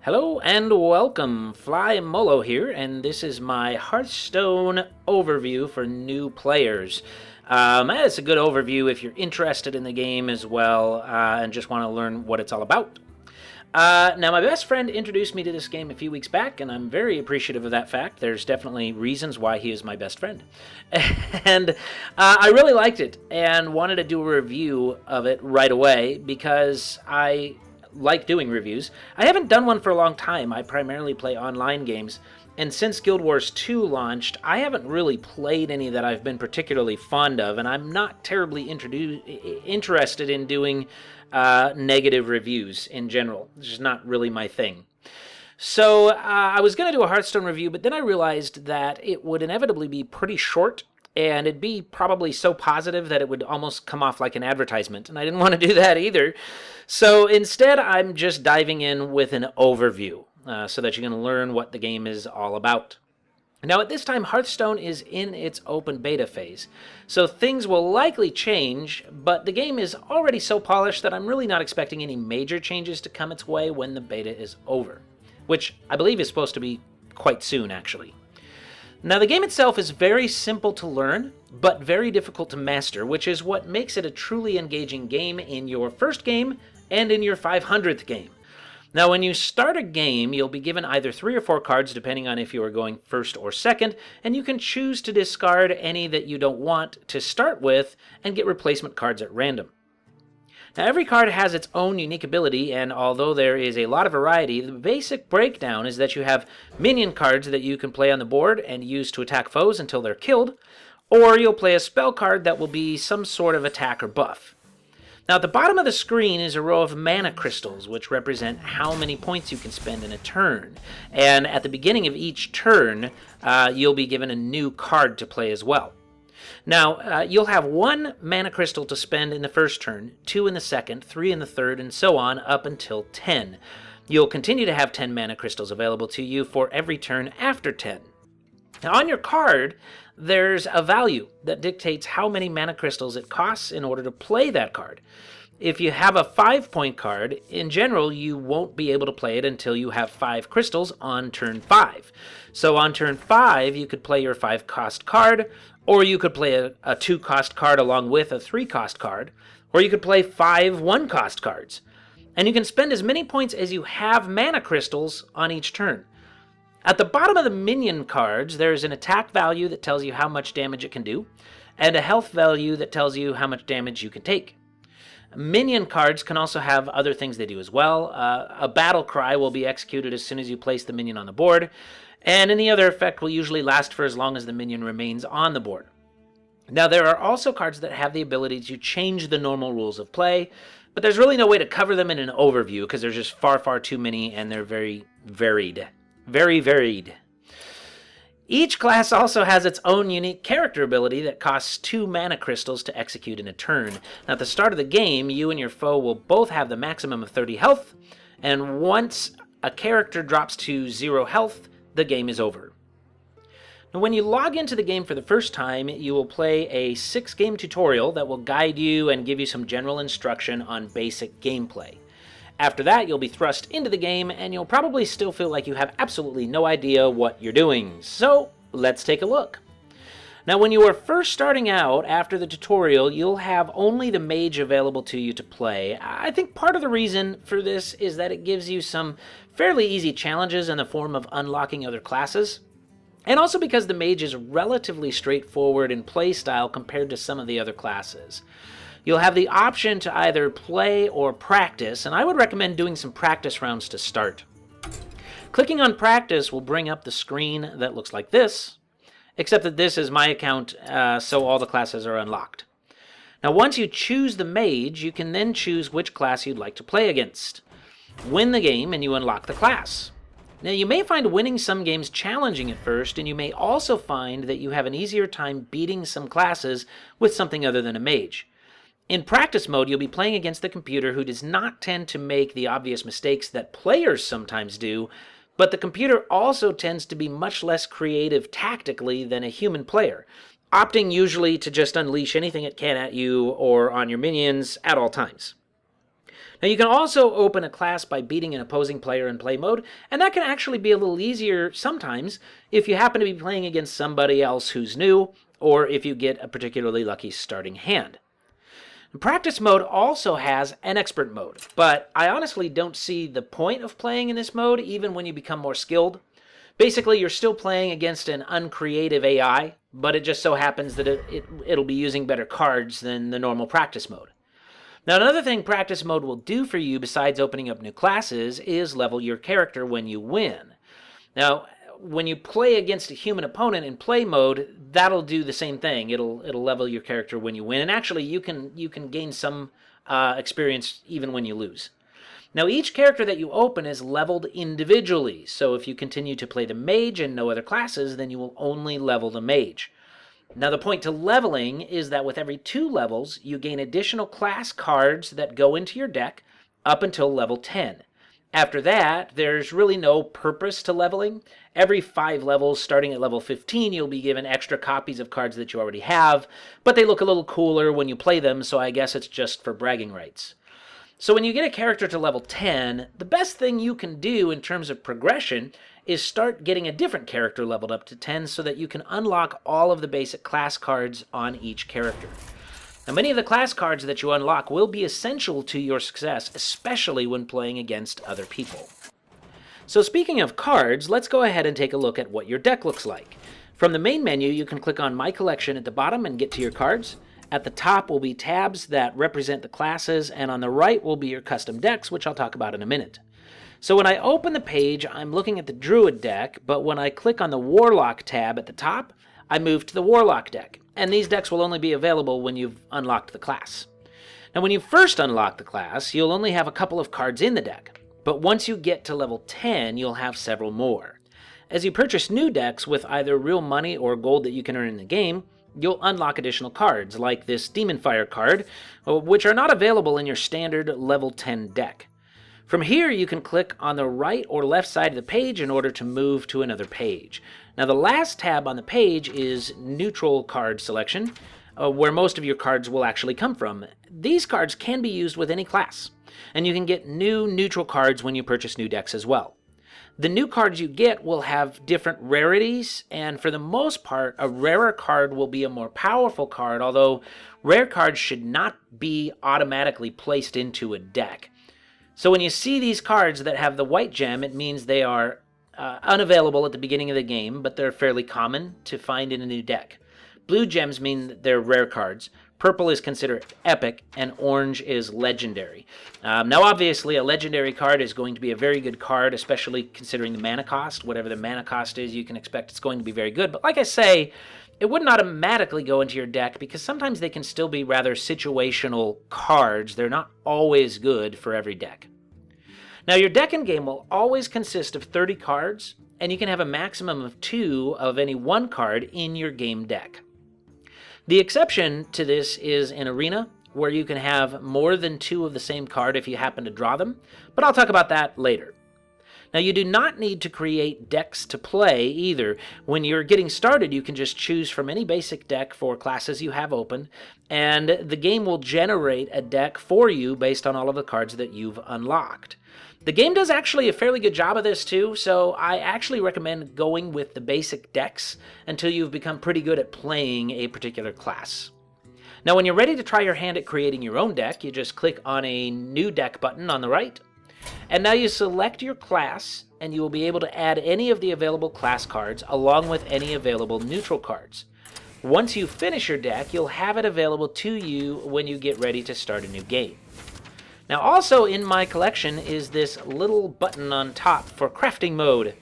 Hello and welcome, Fly Molo here, and this is my Hearthstone overview for new players. It's a good overview if you're interested in the game as well and just want to learn what it's all about. Now, my best friend introduced me to this game a few weeks back, and I'm very appreciative of that fact. There's definitely reasons why he is my best friend. And I really liked it and wanted to do a review of it right away because I like doing reviews. I haven't done one for a long time. I primarily play online games, and since Guild Wars 2 launched, I haven't really played any that I've been particularly fond of, and I'm not terribly interested in doing negative reviews in general. It's just not really my thing. So I was going to do a Hearthstone review, but then I realized that it would inevitably be pretty short, and it'd be probably so positive that it would almost come off like an advertisement, and I didn't want to do that either. So instead, I'm just diving in with an overview so that you can learn what the game is all about. Now, at this time, Hearthstone is in its open beta phase, so things will likely change, but the game is already so polished that I'm really not expecting any major changes to come its way when the beta is over, which I believe is supposed to be quite soon, actually. Now, the game itself is very simple to learn, but very difficult to master, which is what makes it a truly engaging game in your first game and in your 500th game. Now, when you start a game, you'll be given either 3 or 4 cards, depending on if you are going first or second, and you can choose to discard any that you don't want to start with and get replacement cards at random. Now, every card has its own unique ability, and although there is a lot of variety, the basic breakdown is that you have minion cards that you can play on the board and use to attack foes until they're killed, or you'll play a spell card that will be some sort of attack or buff. Now, at the bottom of the screen is a row of mana crystals, which represent how many points you can spend in a turn. And at the beginning of each turn, you'll be given a new card to play as well. Now, you'll have 1 mana crystal to spend in the first turn, 2 in the second, 3 in the third, and so on up until 10. You'll continue to have 10 mana crystals available to you for every turn after 10. Now, on your card, there's a value that dictates how many mana crystals it costs in order to play that card. If you have a 5-point card, in general, you won't be able to play it until you have 5 crystals on turn 5. So on turn 5, you could play your 5-cost card, or you could play a 2-cost card along with a 3-cost card, or you could play 5 1-cost cards. And you can spend as many points as you have mana crystals on each turn. At the bottom of the minion cards, there's an attack value that tells you how much damage it can do, and a health value that tells you how much damage you can take. Minion cards can also have other things they do as well. A battle cry will be executed as soon as you place the minion on the board, and any other effect will usually last for as long as the minion remains on the board. Now, there are also cards that have the ability to change the normal rules of play, but there's really no way to cover them in an overview because there's just far, far too many, and they're very varied. Very varied. Each class also has its own unique character ability that costs 2 mana crystals to execute in a turn. Now, at the start of the game, you and your foe will both have the maximum of 30 health, and once a character drops to 0 health, the game is over. Now, when you log into the game for the first time, you will play a 6-game tutorial that will guide you and give you some general instruction on basic gameplay. After that, you'll be thrust into the game, and you'll probably still feel like you have absolutely no idea what you're doing. So, let's take a look. Now, when you are first starting out after the tutorial, you'll have only the mage available to you to play. I think part of the reason for this is that it gives you some fairly easy challenges in the form of unlocking other classes, and also because the mage is relatively straightforward in play style compared to some of the other classes. You'll have the option to either play or practice, and I would recommend doing some practice rounds to start. Clicking on practice will bring up the screen that looks like this, except that this is my account, so all the classes are unlocked. Now, once you choose the mage, you can then choose which class you'd like to play against. Win the game and you unlock the class. Now, you may find winning some games challenging at first, and you may also find that you have an easier time beating some classes with something other than a mage. In practice mode, you'll be playing against the computer, who does not tend to make the obvious mistakes that players sometimes do, but the computer also tends to be much less creative tactically than a human player, opting usually to just unleash anything it can at you or on your minions at all times. Now you can also open a class by beating an opposing player in play mode, and that can actually be a little easier sometimes if you happen to be playing against somebody else who's new, or if you get a particularly lucky starting hand. Practice mode also has an expert mode, but I honestly don't see the point of playing in this mode even when you become more skilled. Basically, you're still playing against an uncreative AI, but it just so happens that it'll be using better cards than the normal practice mode. Now, another thing practice mode will do for you besides opening up new classes is level your character when you win. Now, when you play against a human opponent in play mode, that'll do the same thing. It'll level your character when you win, and actually you can gain some experience even when you lose. Now, each character that you open is leveled individually, so if you continue to play the mage and no other classes, then you will only level the mage. Now, the point to leveling is that with every 2 levels, you gain additional class cards that go into your deck up until level 10. After that, there's really no purpose to leveling. Every 5 levels, starting at level 15, you'll be given extra copies of cards that you already have, but they look a little cooler when you play them, so I guess it's just for bragging rights. So when you get a character to level 10, the best thing you can do in terms of progression is start getting a different character leveled up to 10 so that you can unlock all of the basic class cards on each character. Now, many of the class cards that you unlock will be essential to your success, especially when playing against other people. So speaking of cards, let's go ahead and take a look at what your deck looks like. From the main menu, you can click on My Collection at the bottom and get to your cards. At the top will be tabs that represent the classes, and on the right will be your custom decks, which I'll talk about in a minute. So when I open the page, I'm looking at the Druid deck, but when I click on the Warlock tab at the top, I move to the Warlock deck, and these decks will only be available when you've unlocked the class. Now, when you first unlock the class, you'll only have a couple of cards in the deck, but once you get to level 10, you'll have several more. As you purchase new decks with either real money or gold that you can earn in the game, you'll unlock additional cards, like this Demon Fire card, which are not available in your standard level 10 deck. From here, you can click on the right or left side of the page in order to move to another page. Now, the last tab on the page is Neutral Card Selection, where most of your cards will actually come from. These cards can be used with any class, and you can get new neutral cards when you purchase new decks as well. The new cards you get will have different rarities, and for the most part, a rarer card will be a more powerful card, although rare cards should not be automatically placed into a deck. So when you see these cards that have the white gem, it means they are unavailable at the beginning of the game, but they're fairly common to find in a new deck. Blue gems mean that they're rare cards. Purple is considered epic, and orange is legendary. Now, obviously, a legendary card is going to be a very good card, especially considering the mana cost. Whatever the mana cost is, you can expect it's going to be very good. But like I say, it wouldn't automatically go into your deck because sometimes they can still be rather situational cards. They're not always good for every deck. Now, your deck in game will always consist of 30 cards, and you can have a maximum of 2 of any one card in your game deck. The exception to this is in Arena, where you can have more than 2 of the same card if you happen to draw them, but I'll talk about that later. Now, you do not need to create decks to play either. When you're getting started, you can just choose from any basic deck for classes you have open, and the game will generate a deck for you based on all of the cards that you've unlocked. The game does actually a fairly good job of this too, so I actually recommend going with the basic decks until you've become pretty good at playing a particular class. Now, when you're ready to try your hand at creating your own deck, you just click on a New Deck button on the right, and now you select your class, and you will be able to add any of the available class cards along with any available neutral cards. Once you finish your deck, you'll have it available to you when you get ready to start a new game. Now, also in my collection is this little button on top for crafting mode.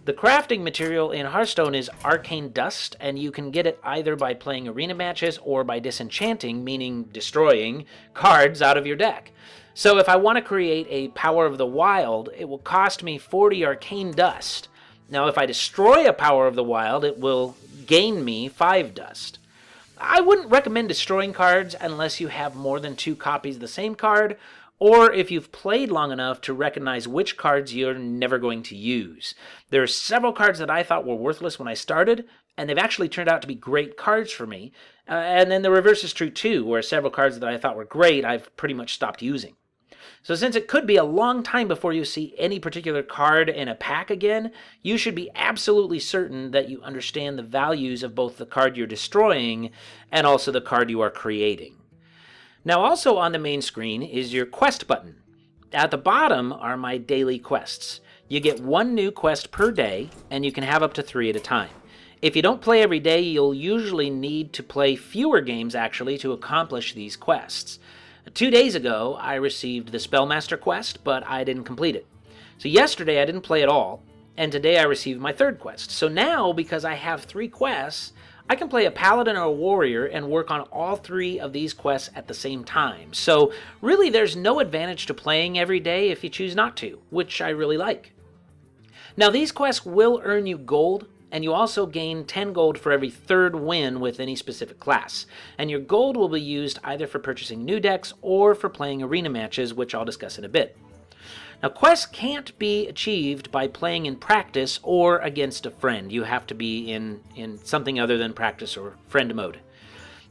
The crafting material in Hearthstone is arcane dust, and you can get it either by playing arena matches or by disenchanting, meaning destroying, cards out of your deck. So if I want to create a Power of the Wild, it will cost me 40 arcane dust. Now, if I destroy a Power of the Wild, it will gain me 5 dust. I wouldn't recommend destroying cards unless you have more than 2 copies of the same card, or if you've played long enough to recognize which cards you're never going to use. There are several cards that I thought were worthless when I started, and they've actually turned out to be great cards for me. And then the reverse is true too, where several cards that I thought were great, I've pretty much stopped using. So since it could be a long time before you see any particular card in a pack again, you should be absolutely certain that you understand the values of both the card you're destroying and also the card you are creating. Now also on the main screen is your quest button. At the bottom are my daily quests. You get 1 new quest per day, and you can have up to 3 at a time. If you don't play every day, you'll usually need to play fewer games actually to accomplish these quests. 2 days ago, I received the Spellmaster quest, but I didn't complete it. So yesterday I didn't play at all, and today I received my 3rd quest. So now, because I have 3 quests, I can play a Paladin or a Warrior and work on all 3 of these quests at the same time. So really there's no advantage to playing every day if you choose not to, which I really like. Now these quests will earn you gold, and you also gain 10 gold for every 3rd win with any specific class. And your gold will be used either for purchasing new decks or for playing arena matches, which I'll discuss in a bit. Now, quests can't be achieved by playing in practice or against a friend. You have to be in something other than practice or friend mode.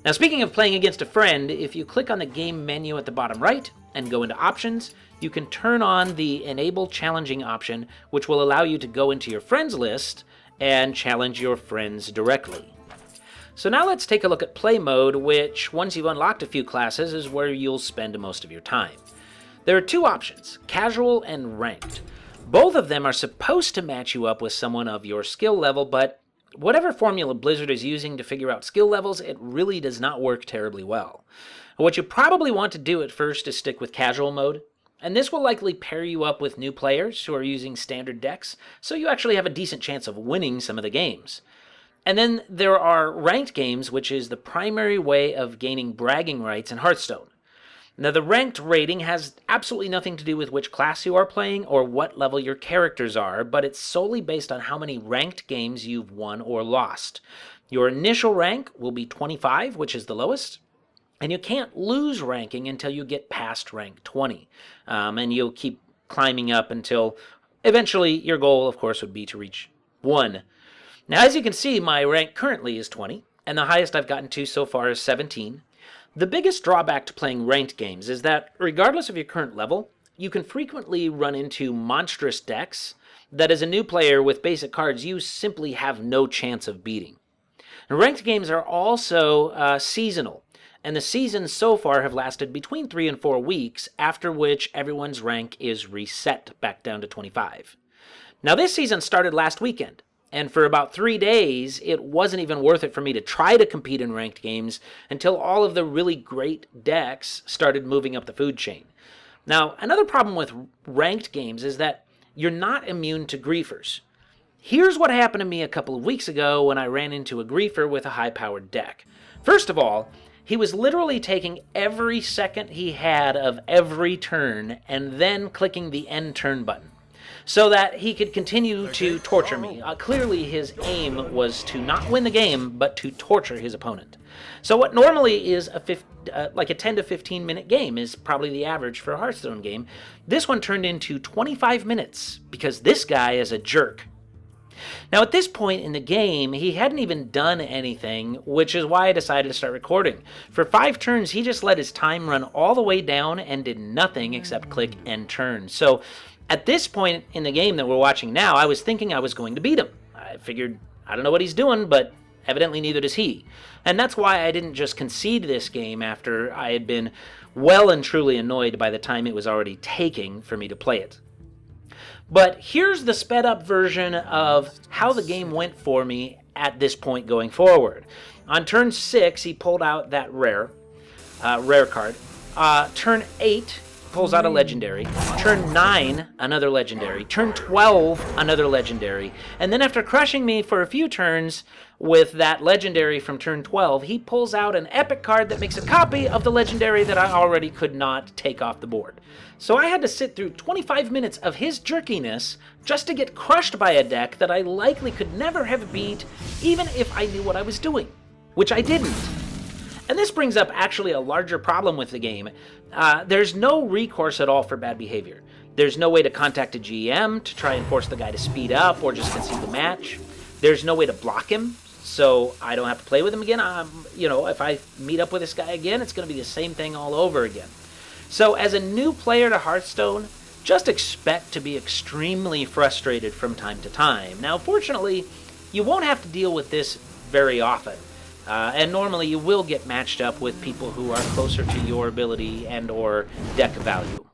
Now, speaking of playing against a friend, if you click on the game menu at the bottom right and go into options, you can turn on the Enable Challenging option, which will allow you to go into your friends list and challenge your friends directly. So now let's take a look at play mode, which once you've unlocked a few classes is where you'll spend most of your time. There are 2 options, casual and ranked. Both of them are supposed to match you up with someone of your skill level, but whatever formula Blizzard is using to figure out skill levels, it really does not work terribly well. What you probably want to do at first is stick with casual mode, and this will likely pair you up with new players who are using standard decks, so you actually have a decent chance of winning some of the games. And then there are ranked games, which is the primary way of gaining bragging rights in Hearthstone. Now the ranked rating has absolutely nothing to do with which class you are playing or what level your characters are, but it's solely based on how many ranked games you've won or lost. Your initial rank will be 25, which is the lowest, and you can't lose ranking until you get past rank 20. And you'll keep climbing up until eventually your goal, of course, would be to reach 1. Now, as you can see, my rank currently is 20, and the highest I've gotten to so far is 17. The biggest drawback to playing ranked games is that, regardless of your current level, you can frequently run into monstrous decks that as a new player with basic cards you simply have no chance of beating. And ranked games are also seasonal, and the seasons so far have lasted between 3 and 4 weeks, after which everyone's rank is reset back down to 25. Now this season started last weekend, and for about 3 days, it wasn't even worth it for me to try to compete in ranked games until all of the really great decks started moving up the food chain. Now, another problem with ranked games is that you're not immune to griefers. Here's what happened to me a couple of weeks ago when I ran into a griefer with a high-powered deck. First of all, he was literally taking every second he had of every turn and then clicking the end turn button, so that he could continue to torture me. Clearly his aim was to not win the game, but to torture his opponent. So what normally is like a 10 to 15 minute game is probably the average for a Hearthstone game, this one turned into 25 minutes because this guy is a jerk. Now at this point in the game, he hadn't even done anything, which is why I decided to start recording. For 5 turns, he just let his time run all the way down and did nothing except click end turn. So at this point in the game that we're watching now, I was thinking I was going to beat him. I figured, I don't know what he's doing, but evidently neither does he. And that's why I didn't just concede this game after I had been well and truly annoyed by the time it was already taking for me to play it. But here's the sped up version of how the game went for me at this point going forward. On turn 6, he pulled out that rare card. Turn 8, pulls out a legendary. Turn 9, another legendary. Turn 12, another legendary. And then after crushing me for a few turns with that legendary from turn 12, he pulls out an epic card that makes a copy of the legendary that I already could not take off the board. So I had to sit through 25 minutes of his jerkiness just to get crushed by a deck that I likely could never have beat even if I knew what I was doing, which I didn't. And this brings up actually a larger problem with the game. There's no recourse at all for bad behavior. There's no way to contact a GM to try and force the guy to speed up or just concede the match. There's no way to block him, so I don't have to play with him again. If I meet up with this guy again, it's going to be the same thing all over again. So as a new player to Hearthstone, just expect to be extremely frustrated from time to time. Now, fortunately, you won't have to deal with this very often. And normally you will get matched up with people who are closer to your ability and or deck value.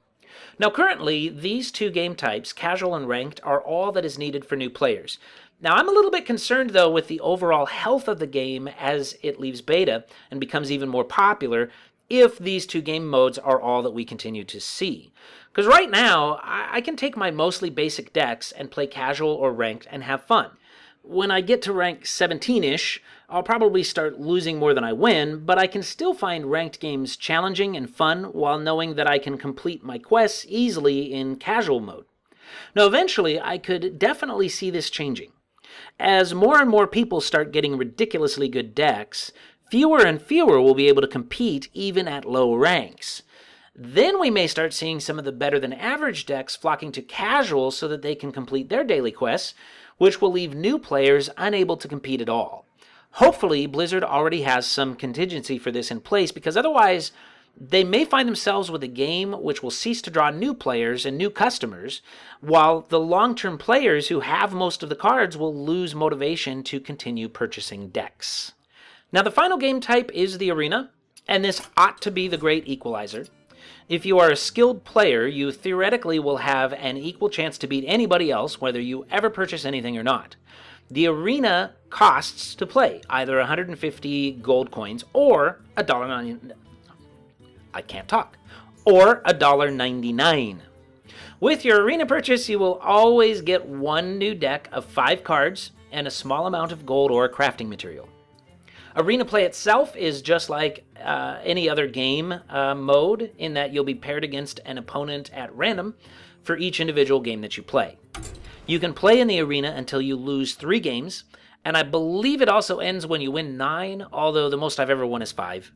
Now currently, these two game types, casual and ranked, are all that is needed for new players. Now I'm a little bit concerned though with the overall health of the game as it leaves beta and becomes even more popular if these two game modes are all that we continue to see. Because right now, I can take my mostly basic decks and play casual or ranked and have fun. When I get to rank 17-ish, I'll probably start losing more than I win, but I can still find ranked games challenging and fun while knowing that I can complete my quests easily in casual mode. Now eventually, I could definitely see this changing. As more and more people start getting ridiculously good decks, fewer and fewer will be able to compete even at low ranks. Then we may start seeing some of the better than average decks flocking to casual so that they can complete their daily quests, which will leave new players unable to compete at all. Hopefully, Blizzard already has some contingency for this in place, because otherwise they may find themselves with a game which will cease to draw new players and new customers, while the long-term players who have most of the cards will lose motivation to continue purchasing decks. Now, the final game type is the Arena, and this ought to be the great equalizer. If you are a skilled player, you theoretically will have an equal chance to beat anybody else, whether you ever purchase anything or not. The Arena costs to play either 150 gold coins or $1.99. I can't talk. Or $1.99. With your Arena purchase, you will always get one new deck of 5 cards and a small amount of gold or crafting material. Arena play itself is just like any other game mode in that you'll be paired against an opponent at random for each individual game that you play. You can play in the Arena until you lose 3 games, and I believe it also ends when you win 9, although the most I've ever won is 5.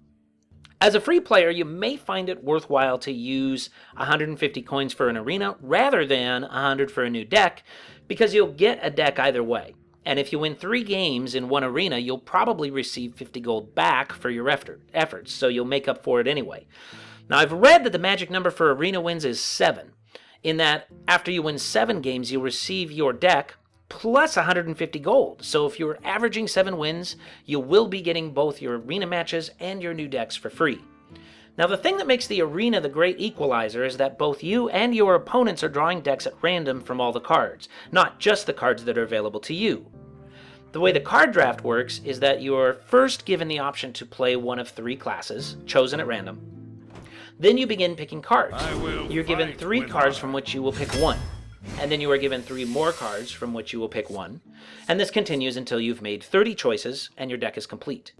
As a free player, you may find it worthwhile to use 150 coins for an Arena rather than 100 for a new deck, because you'll get a deck either way. And if you win 3 games in one Arena, you'll probably receive 50 gold back for your efforts, so you'll make up for it anyway. Now, I've read that the magic number for Arena wins is 7, in that after you win 7 games, you'll receive your deck plus 150 gold. So if you're averaging 7 wins, you will be getting both your Arena matches and your new decks for free. Now, the thing that makes the Arena the great equalizer is that both you and your opponents are drawing decks at random from all the cards, not just the cards that are available to you. The way the card draft works is that you're first given the option to play one of 3 classes, chosen at random. Then you begin picking cards. You're given 3 cards from which you will pick 1. And then you are given 3 more cards from which you will pick 1. And this continues until you've made 30 choices and your deck is complete.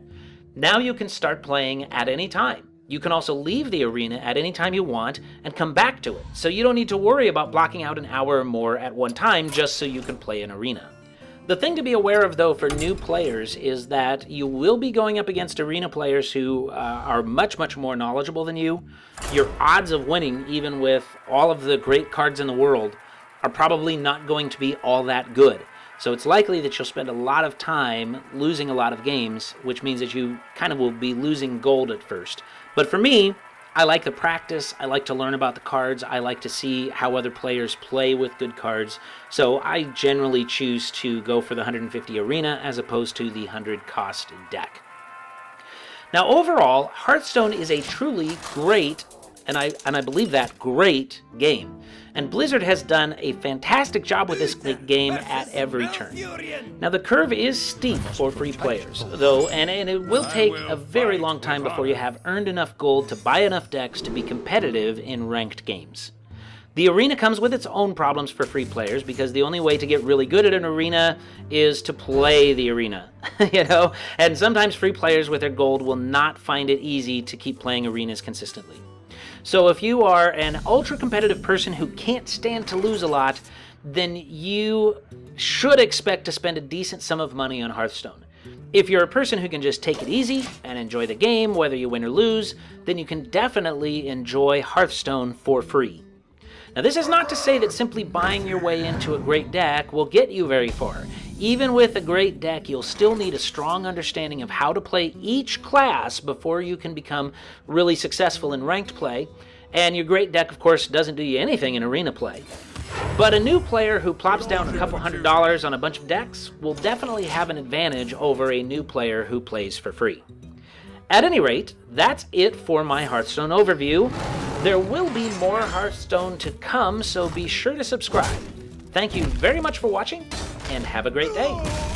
Now you can start playing at any time. You can also leave the Arena at any time you want and come back to it, so you don't need to worry about blocking out an hour or more at one time just so you can play an Arena. The thing to be aware of, though, for new players is that you will be going up against Arena players who are much, much more knowledgeable than you. Your odds of winning, even with all of the great cards in the world, are probably not going to be all that good. So it's likely that you'll spend a lot of time losing a lot of games, which means that you kind of will be losing gold at first. But for me, I like the practice, I like to learn about the cards, I like to see how other players play with good cards, so I generally choose to go for the 150 Arena as opposed to the 100 cost deck. Now overall, Hearthstone is a truly great, and I believe that, great game. And Blizzard has done a fantastic job with this game at every turn. Now the curve is steep for free players, though, and it will take a very long time before you have earned enough gold to buy enough decks to be competitive in ranked games. The Arena comes with its own problems for free players because the only way to get really good at an Arena is to play the Arena, and sometimes free players with their gold will not find it easy to keep playing Arenas consistently. So if you are an ultra-competitive person who can't stand to lose a lot, then you should expect to spend a decent sum of money on Hearthstone. If you're a person who can just take it easy and enjoy the game, whether you win or lose, then you can definitely enjoy Hearthstone for free. Now, this is not to say that simply buying your way into a great deck will get you very far. Even with a great deck, you'll still need a strong understanding of how to play each class before you can become really successful in ranked play, And your great deck, of course, doesn't do you anything in arena play. But a new player who plops down a couple $100s on a bunch of decks will definitely have an advantage over a new player who plays for free. At any rate, that's it for my Hearthstone overview. There will be more Hearthstone to come, so be sure to subscribe. Thank you very much for watching, and have a great day.